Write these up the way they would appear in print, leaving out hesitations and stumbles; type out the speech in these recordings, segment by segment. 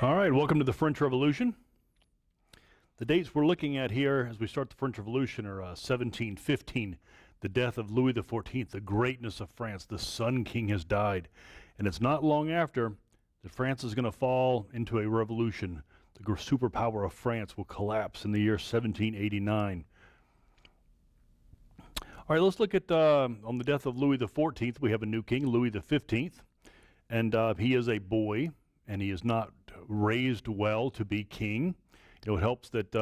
All right, welcome to the French Revolution. The dates we're looking at here as we start the French Revolution are 1715, the death of Louis XIV, the greatness of France. The Sun King has died. And it's not long after that France is going to fall into a revolution. The superpower of France will collapse in the year 1789. All right, let's look at, on the death of Louis XIV, we have a new king, Louis XV. And he is a boy, and he is not raised well to be king. You know, it helps that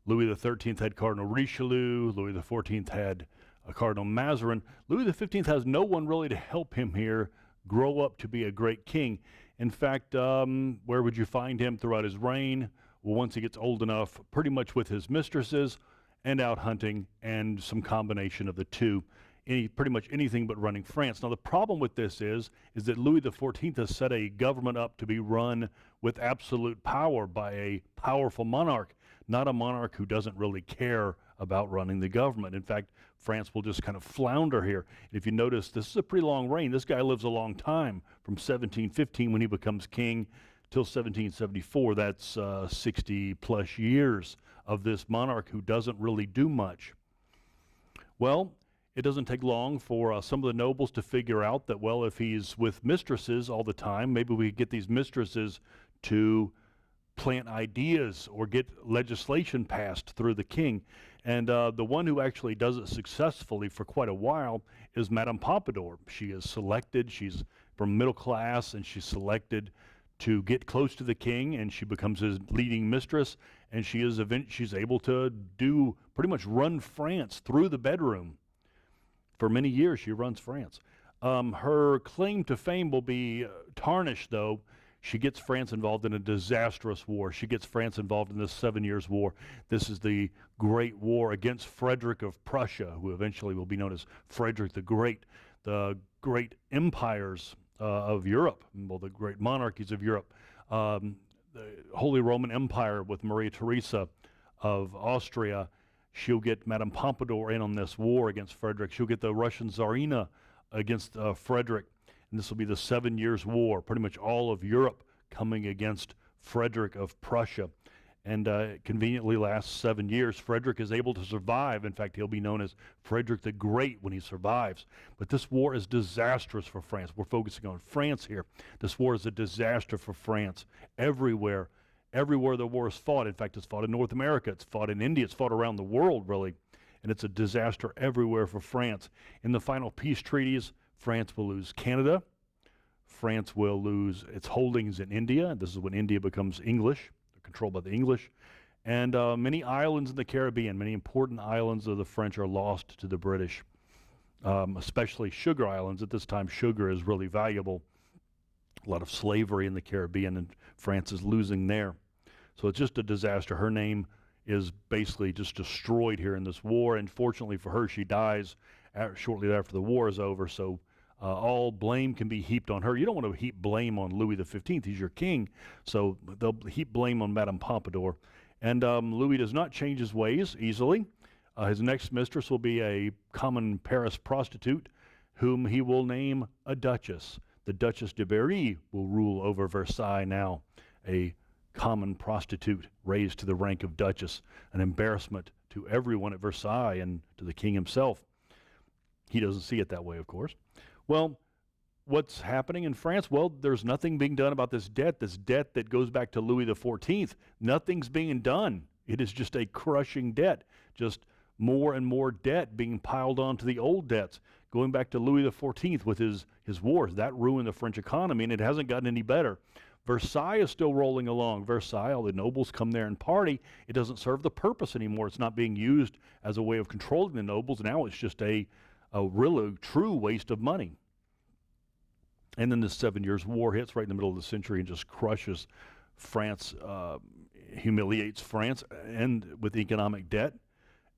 Louis XIII had Cardinal Richelieu, Louis XIV had Cardinal Mazarin. Louis XV has no one really to help him here grow up to be a great king. In fact, where would you find him throughout his reign? Well, once he gets old enough, pretty much with his mistresses and out hunting and some combination of the two. Pretty much anything but running France. Now, the problem with this is that Louis XIV has set a government up to be run with absolute power by a powerful monarch, not a monarch who doesn't really care about running the government. In fact, France will just kind of flounder here. If you notice, this is a pretty long reign. This guy lives a long time, from 1715 when he becomes king till 1774. That's 60 plus years of this monarch who doesn't really do much. Well, it doesn't take long for some of the nobles to figure out that, well, if he's with mistresses all the time, maybe we get these mistresses to plant ideas or get legislation passed through the king. And the one who actually does it successfully for quite a while is Madame Pompadour. She is selected, she's from middle class, and she's selected to get close to the king, and she becomes his leading mistress, and she's able to do pretty much run France through the bedroom. For many years, she runs France. Her claim to fame will be tarnished, though. She gets France involved in a disastrous war. She gets France involved in the 7 Years' War. This is the Great War against Frederick of Prussia, who eventually will be known as Frederick the Great. The great empires of Europe, well, the great monarchies of Europe, the Holy Roman Empire with Maria Theresa of Austria. She'll get Madame Pompadour in on this war against Frederick. She'll get the Russian Tsarina against Frederick. And this will be the 7 Years' War, pretty much all of Europe coming against Frederick of Prussia. And it conveniently lasts 7 years. Frederick is able to survive. In fact, he'll be known as Frederick the Great when he survives. But this war is disastrous for France. We're focusing on France here. This war is a disaster for France everywhere. Everywhere the war is fought. In fact, it's fought in North America, it's fought in India, it's fought around the world, really. And it's a disaster everywhere for France. In the final peace treaties, France will lose Canada. France will lose its holdings in India. This is when India becomes English, controlled by the English. And many islands in the Caribbean, many important islands of the French are lost to the British, especially sugar islands. At this time, sugar is really valuable. A lot of slavery in the Caribbean, and France is losing there. So it's just a disaster. Her name is basically just destroyed here in this war, and fortunately for her, she dies shortly after the war is over, so all blame can be heaped on her. You don't want to heap blame on Louis XV. He's your king, so they'll heap blame on Madame Pompadour. And Louis does not change his ways easily. His next mistress will be a common Paris prostitute, whom he will name a duchess. The Duchess de Berry will rule over Versailles now, a common prostitute raised to the rank of duchess, an embarrassment to everyone at Versailles and to the king himself. He doesn't see it that way, of course. Well, what's happening in France? Well, there's nothing being done about this debt that goes back to Louis XIV. Nothing's being done. It is just a crushing debt, just more and more debt being piled onto the old debts. Going back to Louis XIV with his wars, that ruined the French economy, and it hasn't gotten any better. Versailles is still rolling along. Versailles, all the nobles come there and party. It doesn't serve the purpose anymore. It's not being used as a way of controlling the nobles. Now it's just a really true waste of money. And then the 7 Years' War hits right in the middle of the century and just crushes France, humiliates France, and with economic debt.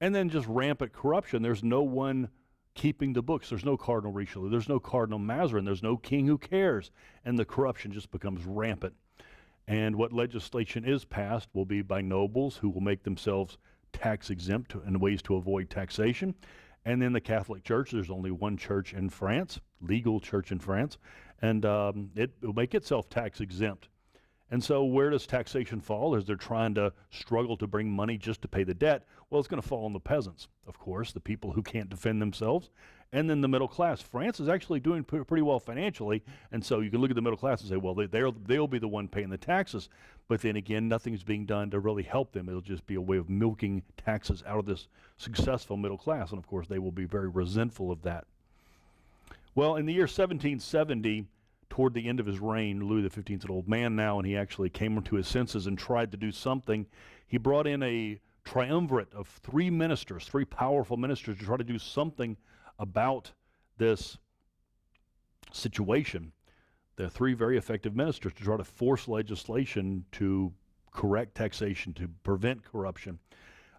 And then just rampant corruption. There's no one keeping the books. There's no Cardinal Richelieu. There's no Cardinal Mazarin. There's no king who cares. And the corruption just becomes rampant. And what legislation is passed will be by nobles who will make themselves tax exempt in ways to avoid taxation. And then the Catholic Church, there's only one church in France, legal church in France, and it will make itself tax exempt. And so where does taxation fall as they're trying to struggle to bring money just to pay the debt? Well, it's going to fall on the peasants, of course, the people who can't defend themselves, and then the middle class. France is actually doing pretty well financially, and so you can look at the middle class and say, well, they'll be the one paying the taxes. But then again, nothing's being done to really help them. It'll just be a way of milking taxes out of this successful middle class, and of course, they will be very resentful of that. Well, in the year 1770, toward the end of his reign, Louis XV is an old man now, and he actually came to his senses and tried to do something. He brought in a triumvirate of three powerful ministers, to try to do something about this situation. There are three very effective ministers to try to force legislation to correct taxation, to prevent corruption.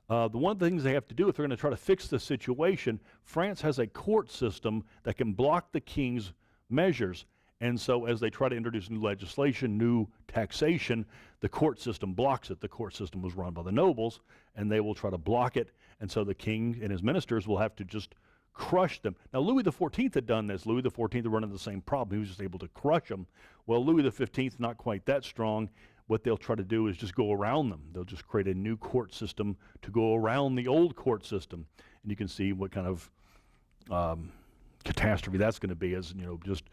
The one of the things they have to do if they're going to try to fix the situation, France has a court system that can block the king's measures. And so as they try to introduce new legislation, new taxation, the court system blocks it. The court system was run by the nobles, and they will try to block it. And so the king and his ministers will have to just crush them. Now, Louis XIV had done this. Louis XIV had run into the same problem. He was just able to crush them. Well, Louis XV, not quite that strong. What they'll try to do is just go around them. They'll just create a new court system to go around the old court system. And you can see what kind of catastrophe that's going to be, as, just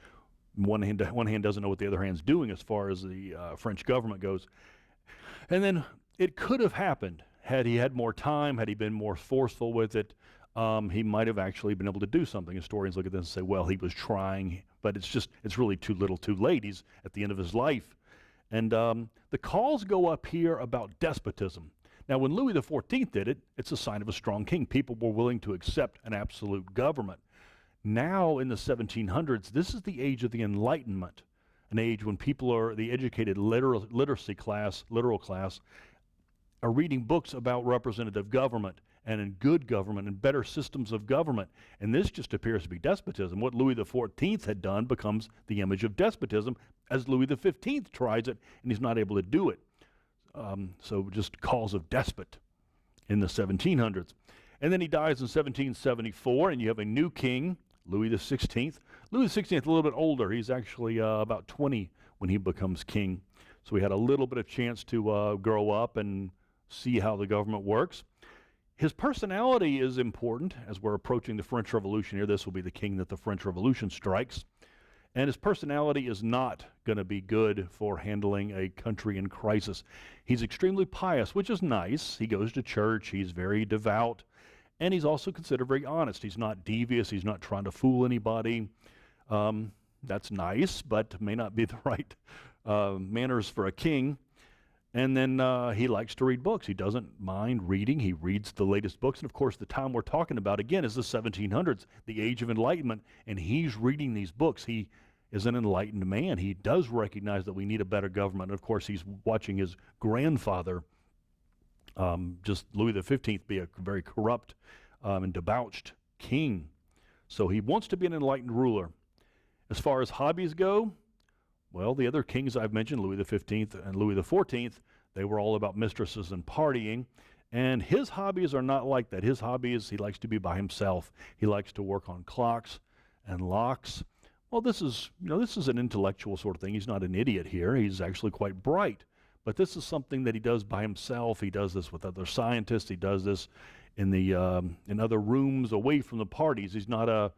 one hand doesn't know what the other hand's doing as far as the French government goes. And then it could have happened had he had more time, had he been more forceful with it. He might have actually been able to do something. Historians look at this and say, well, he was trying, but it's really too little too late. He's at the end of his life. And the calls go up here about despotism. Now, when Louis XIV did it, it's a sign of a strong king. People were willing to accept an absolute government. Now, in the 1700s, this is the age of the Enlightenment, an age when people are, the educated literal class, are reading books about representative government and in good government and better systems of government. And this just appears to be despotism. What Louis XIV had done becomes the image of despotism as Louis XV tries it, and he's not able to do it. So just calls of despot in the 1700s. And then he dies in 1774, and you have a new king, Louis XVI. Louis XVI is a little bit older. He's actually about 20 when he becomes king. So he had a little bit of chance to grow up and see how the government works. His personality is important as we're approaching the French Revolution here. This will be the king that the French Revolution strikes. And his personality is not going to be good for handling a country in crisis. He's extremely pious, which is nice. He goes to church. He's very devout. And he's also considered very honest. He's not devious. He's not trying to fool anybody. That's nice, but may not be the right manners for a king. And then he likes to read books. He doesn't mind reading. He reads the latest books. And of course, the time we're talking about, again, is the 1700s, the age of enlightenment. And he's reading these books. He is an enlightened man. He does recognize that we need a better government. And of course, he's watching his grandfather, just Louis XV, be a very corrupt and debauched king. So he wants to be an enlightened ruler. As far as hobbies go, well, the other kings I've mentioned, Louis XV and Louis XIV, they were all about mistresses and partying. And his hobbies are not like that. His hobby is he likes to be by himself. He likes to work on clocks and locks. Well, this is an intellectual sort of thing. He's not an idiot here. He's actually quite bright. But this is something that he does by himself. He does this with other scientists. He does this in other rooms away from the parties. He's not a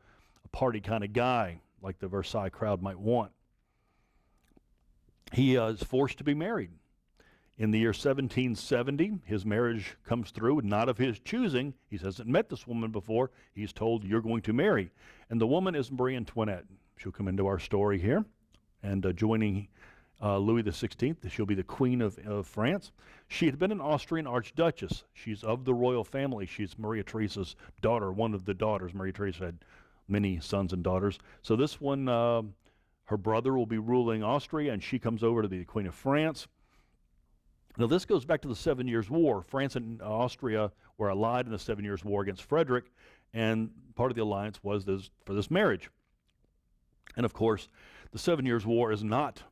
party kind of guy like the Versailles crowd might want. He is forced to be married. In the year 1770, his marriage comes through, not of his choosing. He hasn't met this woman before. He's told, you're going to marry. And the woman is Marie Antoinette. She'll come into our story here. And joining Louis XVI, she'll be the Queen of France. She had been an Austrian archduchess. She's of the royal family. She's Maria Theresa's daughter, one of the daughters. Maria Theresa had many sons and daughters. So this one, her brother will be ruling Austria, and she comes over to be the Queen of France. Now, this goes back to the 7 Years' War. France and Austria were allied in the 7 Years' War against Frederick, and part of the alliance was for this marriage. And, of course, the 7 Years' War is not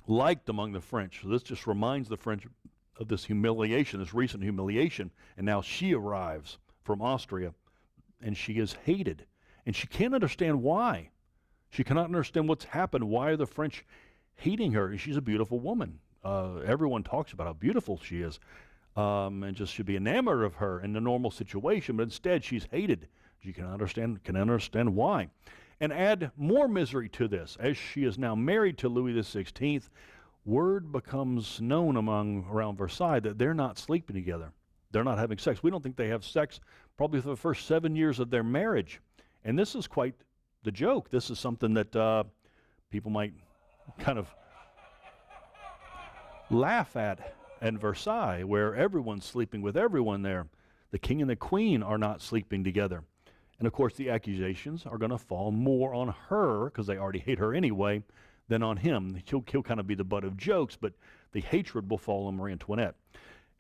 liked among the French. So this just reminds the French of this humiliation, this recent humiliation. And now she arrives from Austria, and she is hated. And she can't understand why. She cannot understand what's happened. Why are the French hating her. She's a beautiful woman. Everyone talks about how beautiful she is, and just should be enamored of her in the normal situation, but instead she's hated. You can understand why. And add more misery to this, as she is now married to Louis XVI, word becomes known around Versailles that they're not sleeping together. They're not having sex. We don't think they have sex probably for the first 7 years of their marriage. And this is quite the joke. This is something that people might kind of laugh at in Versailles, where everyone's sleeping with everyone there. The king and the queen are not sleeping together. And of course, the accusations are going to fall more on her, because they already hate her anyway, than on him. He'll kind of be the butt of jokes, but the hatred will fall on Marie Antoinette.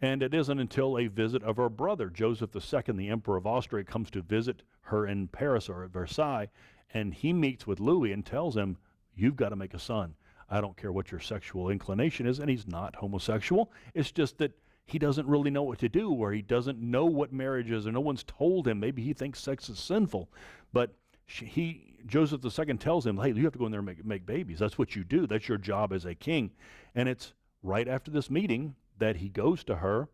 And it isn't until a visit of her brother, Joseph II, the Emperor of Austria, comes to visit her in Paris or at Versailles, and he meets with Louis and tells him, "You've got to make a son. I don't care what your sexual inclination is," and he's not homosexual. It's just that he doesn't really know what to do, or he doesn't know what marriage is, or no one's told him. Maybe he thinks sex is sinful. But Joseph II tells him, "Hey, you have to go in there and make babies. That's what you do. That's your job as a king." And it's right after this meeting that he goes to her,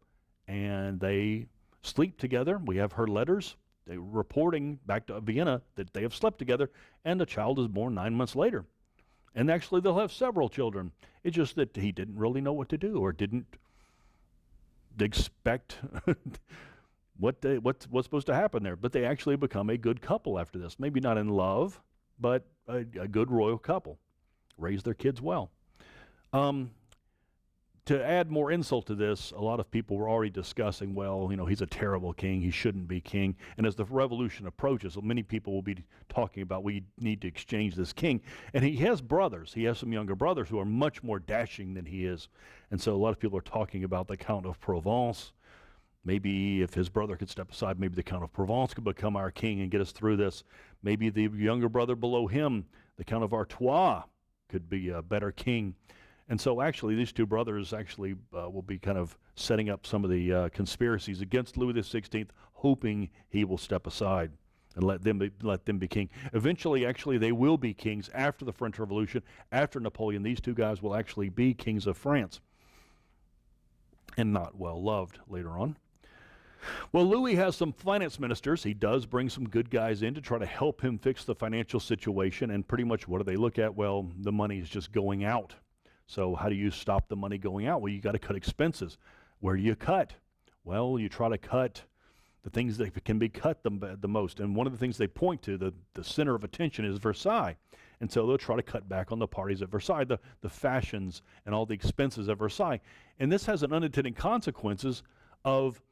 and they sleep together. We have her letters reporting back to Vienna that they have slept together, and the child is born 9 months later. And actually, they'll have several children. It's just that he didn't really know what to do, or didn't expect what's supposed to happen there. But they actually become a good couple after this. Maybe not in love, but a good royal couple. Raise their kids well. To add more insult to this, a lot of people were already discussing, well, he's a terrible king. He shouldn't be king. And as the revolution approaches, many people will be talking about, we need to exchange this king. And he has brothers. He has some younger brothers who are much more dashing than he is. And so a lot of people are talking about the Count of Provence. Maybe if his brother could step aside, maybe the Count of Provence could become our king and get us through this. Maybe the younger brother below him, the Count of Artois, could be a better king. And so actually, these two brothers actually will be kind of setting up some of the conspiracies against Louis XVI, hoping he will step aside and let them be king. Eventually, actually, they will be kings after the French Revolution. After Napoleon, these two guys will actually be kings of France, and not well loved later on. Well, Louis has some finance ministers. He does bring some good guys in to try to help him fix the financial situation. And pretty much what do they look at? Well, the money is just going out. So how do you stop the money going out? Well, you got to cut expenses. Where do you cut? Well, you try to cut the things that can be cut the most. And one of the things they point to, the center of attention, is Versailles. And so they'll try to cut back on the parties at Versailles, the fashions and all the expenses at Versailles. And this has an unintended consequences of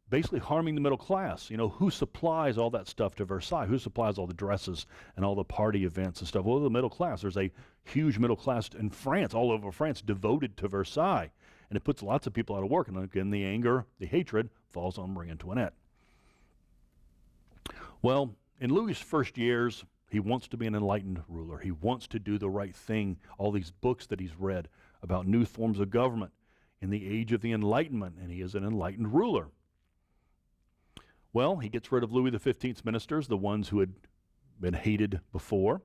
basically harming the middle class. Who supplies all that stuff to Versailles? Who supplies all the dresses and all the party events and stuff? Well, the middle class. There's a huge middle class in France, all over France, devoted to Versailles. And it puts lots of people out of work. And again, the anger, the hatred falls on Marie Antoinette. Well, in Louis' first years, he wants to be an enlightened ruler. He wants to do the right thing. All these books that he's read about new forms of government in the age of the Enlightenment, and he is an enlightened ruler. Well, he gets rid of Louis XV's ministers, the ones who had been hated before.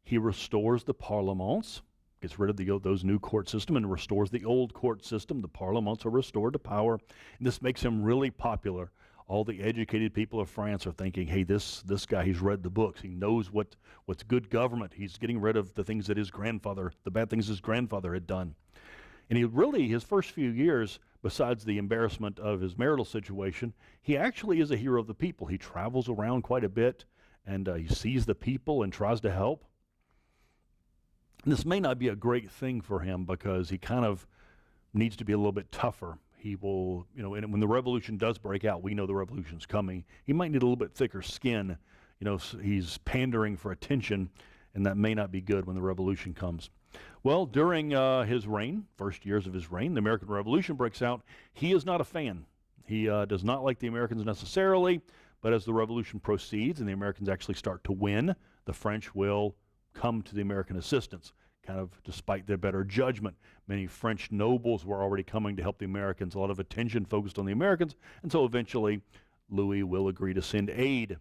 He restores the parlements, gets rid of those new court system, and restores the old court system. The parlements are restored to power. And this makes him really popular. All the educated people of France are thinking, hey, this guy, he's read the books. He knows what's good government. He's getting rid of the things that the bad things his grandfather had done. And his first few years, besides the embarrassment of his marital situation, he actually is a hero of the people. He travels around quite a bit, and he sees the people and tries to help. And this may not be a great thing for him, because he kind of needs to be a little bit tougher. He will, and when the revolution does break out, we know the revolution's coming. He might need a little bit thicker skin. He's pandering for attention, and that may not be good when the revolution comes. Well, during his reign, first years of his reign, the American Revolution breaks out. He is not a fan. He does not like the Americans necessarily, but as the revolution proceeds and the Americans actually start to win, the French will come to the American assistance, kind of despite their better judgment. Many French nobles were already coming to help the Americans. A lot of attention focused on the Americans, and so eventually Louis will agree to send aid.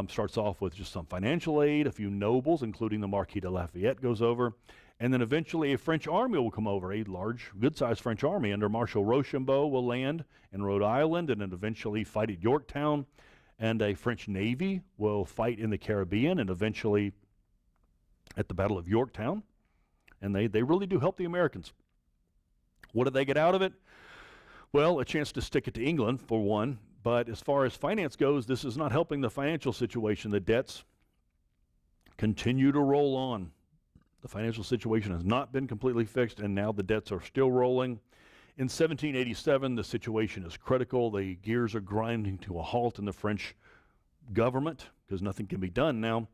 Starts off with just some financial aid. A few nobles, including the Marquis de Lafayette, goes over. And then eventually a French army will come over, a large, good-sized French army under Marshal Rochambeau will land in Rhode Island and then eventually fight at Yorktown. And a French Navy will fight in the Caribbean and eventually at the Battle of Yorktown. And they really do help the Americans. What do they get out of it? Well, a chance to stick it to England, for one. But as far as finance goes, this is not helping the financial situation. The debts continue to roll on. The financial situation has not been completely fixed, and now the debts are still rolling. In 1787, the situation is critical. The gears are grinding to a halt in the French government because nothing can be done now.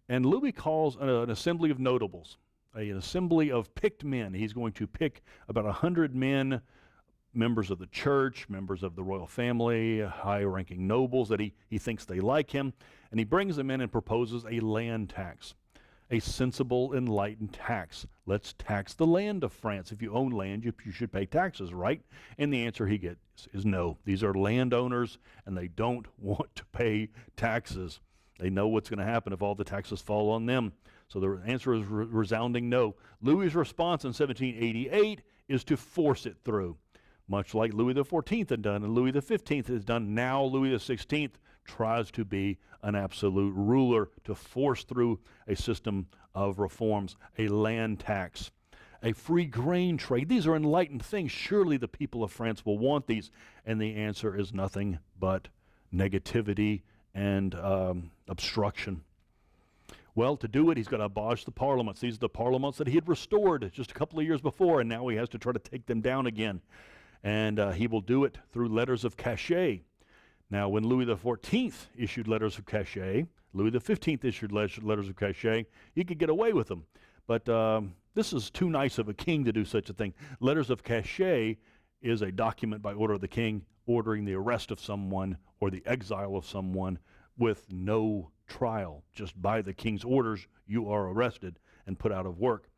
And Louis calls an assembly of notables, an assembly of picked men. He's going to pick about 100 men, members of the church, members of the royal family, high-ranking nobles that he thinks they like him, and he brings them in and proposes a land tax. A sensible, enlightened tax. Let's tax the land of France. If you own land, you should pay taxes, right? And the answer he gets is no. These are landowners, and they don't want to pay taxes. They know what's going to happen if all the taxes fall on them. So the answer is resounding no. Louis's response in 1788 is to force it through, much like Louis XIV had done and Louis XV has done. Now Louis XVI tries to be an absolute ruler, to force through a system of reforms, a land tax, a free grain trade. These are enlightened things. Surely the people of France will want these. And the answer is nothing but negativity and obstruction. Well, to do it, he's got to abolish the parliaments. These are the parliaments that he had restored just a couple of years before, and now he has to try to take them down again. And he will do it through letters of cachet. Now, when Louis XIV issued letters of cachet, Louis XV issued letters of cachet, he could get away with them. But this is too nice of a king to do such a thing. Letters of cachet is a document by order of the king ordering the arrest of someone or the exile of someone with no trial. Just by the king's orders, you are arrested and put out of work.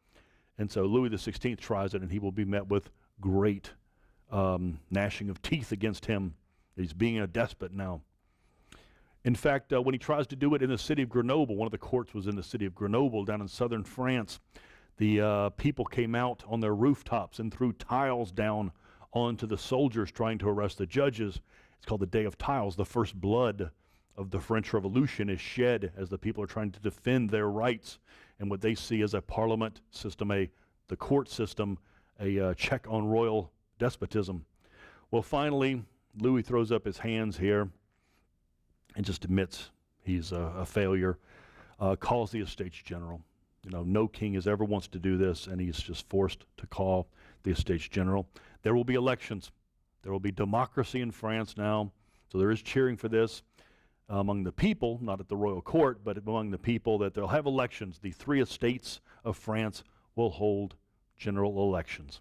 And so Louis XVI tries it, and he will be met with great gnashing of teeth against him. He's being a despot now. In fact, when he tries to do it in the city of Grenoble, one of the courts was in the city of Grenoble down in southern France, the people came out on their rooftops and threw tiles down onto the soldiers trying to arrest the judges. It's called the Day of Tiles. The first blood of the French Revolution is shed as the people are trying to defend their rights and what they see as a parliament system, the court system, a check on royal despotism. Well, finally, Louis throws up his hands here and just admits he's a failure, calls the Estates General. You know, no king has ever wants to do this, and he's just forced to call the Estates General. There will be elections. There will be democracy in France now, so there is cheering for this among the people, not at the royal court, but among the people, that they'll have elections. The three estates of France will hold general elections.